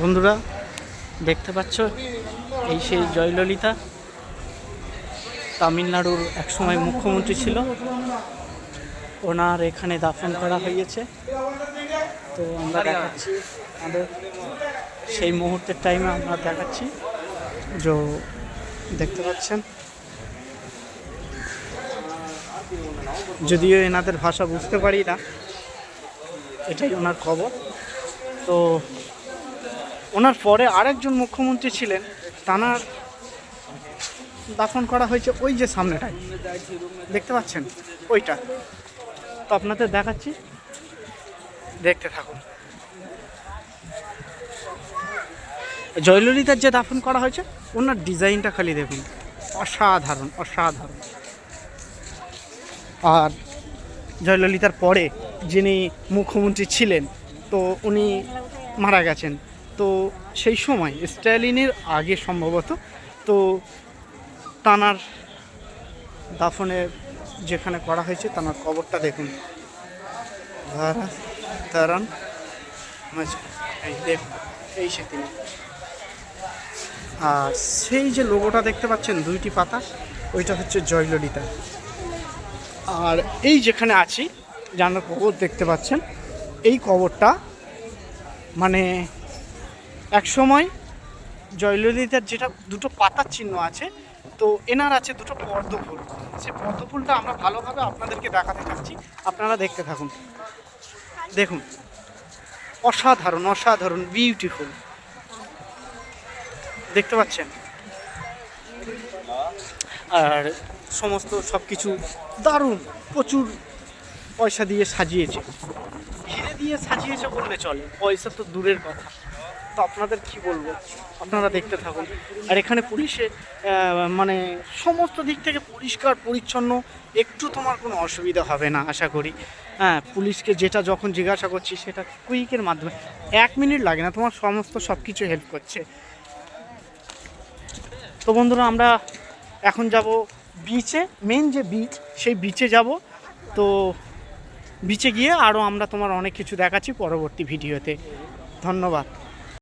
বন্ধুরা দেখতে পাচ্ছ, এই সেই জয়ললিতা, তামিলনাড়ুর একসময় মুখ্যমন্ত্রী ছিল। ওনার এখানে দাফন করা হয়েছে। তো আমরা দেখাচ্ছি আমাদের সেই মুহূর্তের টাইমে আমরা দেখাচ্ছি যে দেখতে পাচ্ছেন, যদিও এনাদের ভাষা বুঝতে পারি না, এটাই ওনার কবর। তো ওনার পরে আরেকজন মুখ্যমন্ত্রী ছিলেন, তানার দাফন করা হয়েছে ওই যে সামনেটায় দেখতে পাচ্ছেন ওইটা। তো আপনাদের দেখাচ্ছি, দেখতে থাকুন। জয়ললিতার যে দাফন করা হয়েছে, ওনার ডিজাইনটা খালি দেখুন, অসাধারণ অসাধারণ। আর জয়ললিতার পরে যিনি মুখ্যমন্ত্রী ছিলেন, তো উনি মারা গেছেন। তো সেই সময় স্ট্যালিনের আগে সম্ভবত, তো তানার দাফনের যেখানে করা হয়েছে তানার কবরটা দেখুন, তারান এই দেখুন, এই সে তিনি। আর সেই যে লোগোটা দেখতে পাচ্ছেন দুইটি পাতা, ওইটা হচ্ছে জয়ললিতা। আর এই যেখানে আছি জানার কবর দেখতে পাচ্ছেন, এই কবরটা মানে এক সময় জয়ললিতার যেটা দুটো পাতার চিহ্ন আছে, তো এনার আছে দুটো পদ্ম ফুল। সেই পদ্ম ফুলটা আমরা ভালোভাবে আপনাদেরকে দেখাতে চাচ্ছি, আপনারা দেখতে থাকুন। দেখুন, অসাধারণ অসাধারণ বিউটিফুল দেখতে পাচ্ছেন। আর সমস্ত সব কিছু দারুণ, প্রচুর পয়সা দিয়ে সাজিয়েছে, হিরে দিয়ে সাজিয়েছে বললে চলে, পয়সা তো দূরের কথা। তো আপনাদের কি বলবো, আপনারা দেখতে থাকুন। আর এখানে পুলিশে মানে সমস্ত দিক থেকে পরিষ্কার পরিচ্ছন্ন, একটু তোমার কোনো অসুবিধা হবে না আশা করি। হ্যাঁ, পুলিশকে যেটা যখন জিজ্ঞাসা করছি সেটা কুইকের মাধ্যমে 1 মিনিট লাগে না, তোমার সমস্ত সব কিছু হেল্প করছে। তো বন্ধুরা, আমরা এখন যাব বিচে, মেন যে বিচ, সেই বিচে যাব। তো বিচে গিয়ে আরও আমরা তোমার অনেক কিছু দেখাচ্ছি পরবর্তী ভিডিওতে। ধন্যবাদ।